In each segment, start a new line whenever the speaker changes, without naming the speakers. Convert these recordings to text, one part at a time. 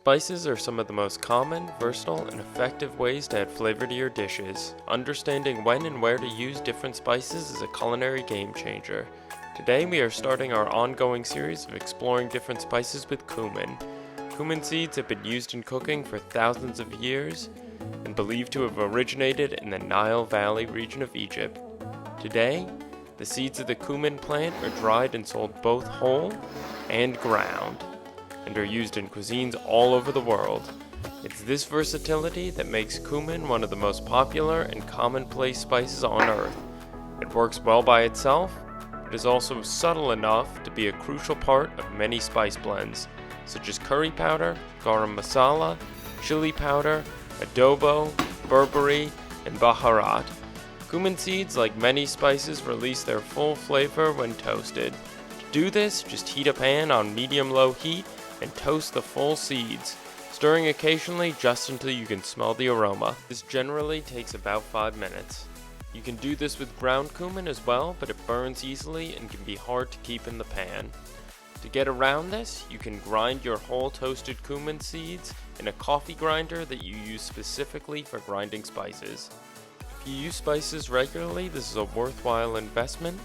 Spices are some of the most common, versatile, and effective ways to add flavor to your dishes. Understanding when and where to use different spices is a culinary game changer. Today we are starting our ongoing series of exploring different spices with cumin. Cumin seeds have been used in cooking for thousands of years and believed to have originated in the Nile Valley region of Egypt. Today, the seeds of the cumin plant are dried and sold both whole and ground, and are used in cuisines all over the world. It's this versatility that makes cumin one of the most popular and commonplace spices on earth. It works well by itself, but is also subtle enough to be a crucial part of many spice blends, such as curry powder, garam masala, chili powder, adobo, berbere, and baharat. Cumin seeds, like many spices, release their full flavor when toasted. To do this, just heat a pan on medium-low heat and toast the full seeds, stirring occasionally just until you can smell the aroma. This generally takes about 5 minutes. You can do this with ground cumin as well, but it burns easily and can be hard to keep in the pan. To get around this, you can grind your whole toasted cumin seeds in a coffee grinder that you use specifically for grinding spices. If you use spices regularly, this is a worthwhile investment,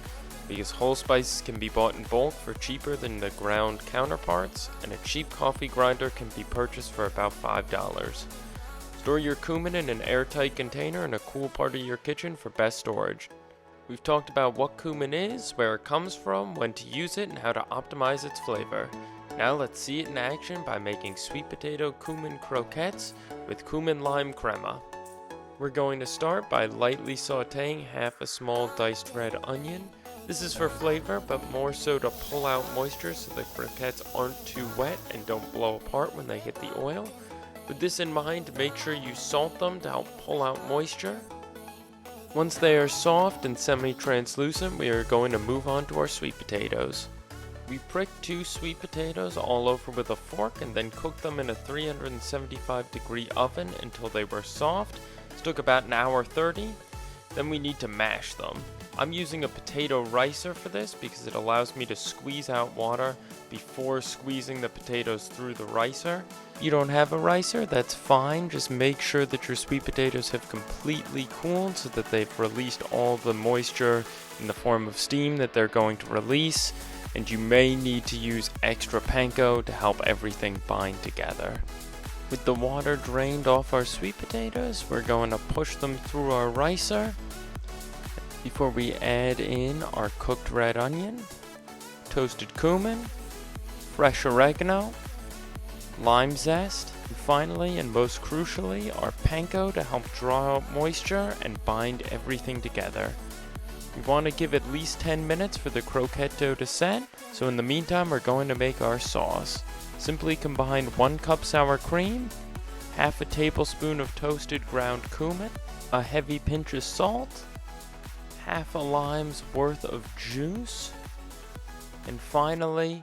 because whole spices can be bought in bulk for cheaper than the ground counterparts, and a cheap coffee grinder can be purchased for about $5. Store your cumin in an airtight container in a cool part of your kitchen for best storage. We've talked about what cumin is, where it comes from, when to use it, and how to optimize its flavor. Now let's see it in action by making sweet potato cumin croquettes with cumin lime crema. We're going to start by lightly sauteing half a small diced red onion. This is for flavor, but more so to pull out moisture so the croquettes aren't too wet and don't blow apart when they hit the oil. With this in mind, make sure you salt them to help pull out moisture. Once they are soft and semi-translucent, we are going to move on to our sweet potatoes. We pricked 2 sweet potatoes all over with a fork and then cooked them in a 375-degree oven until they were soft. This took about an hour 30. Then we need to mash them. I'm using a potato ricer for this because it allows me to squeeze out water before squeezing the potatoes through the ricer. If you don't have a ricer, that's fine. Just make sure that your sweet potatoes have completely cooled so that they've released all the moisture in the form of steam that they're going to release. And you may need to use extra panko to help everything bind together. With the water drained off our sweet potatoes, we're going to push them through our ricer before we add in our cooked red onion, toasted cumin, fresh oregano, lime zest, and finally, and most crucially, our panko to help draw out moisture and bind everything together. We want to give at least 10 minutes for the croquette dough to set, so in the meantime we're going to make our sauce. Simply combine 1 cup sour cream, half a tablespoon of toasted ground cumin, a heavy pinch of salt, half a lime's worth of juice, and finally,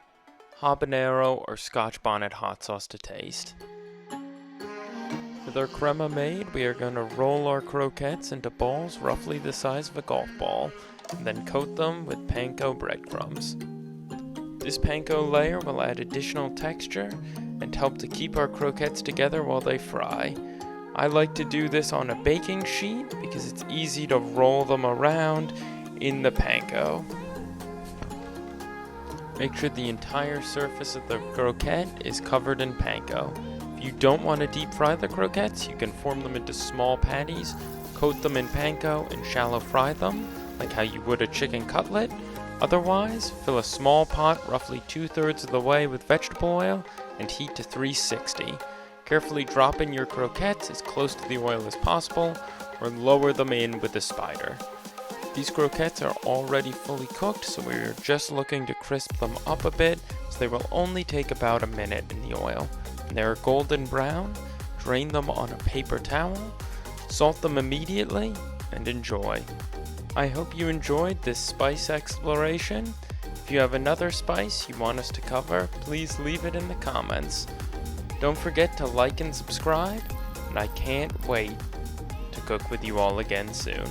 Habanero or Scotch Bonnet hot sauce to taste. With our crema made, we are going to roll our croquettes into balls roughly the size of a golf ball, and then coat them with panko breadcrumbs. This panko layer will add additional texture and help to keep our croquettes together while they fry. I like to do this on a baking sheet because it's easy to roll them around in the panko. Make sure the entire surface of the croquette is covered in panko. If you don't want to deep fry the croquettes, you can form them into small patties, coat them in panko, and shallow fry them, like how you would a chicken cutlet. Otherwise, fill a small pot roughly 2/3 of the way with vegetable oil and heat to 360. Carefully drop in your croquettes as close to the oil as possible, or lower them in with a spider. These croquettes are already fully cooked, so we're just looking to crisp them up a bit, so they will only take about a minute in the oil. When they are golden brown, drain them on a paper towel, salt them immediately, and enjoy. I hope you enjoyed this spice exploration. If you have another spice you want us to cover, please leave it in the comments. Don't forget to like and subscribe, and I can't wait to cook with you all again soon.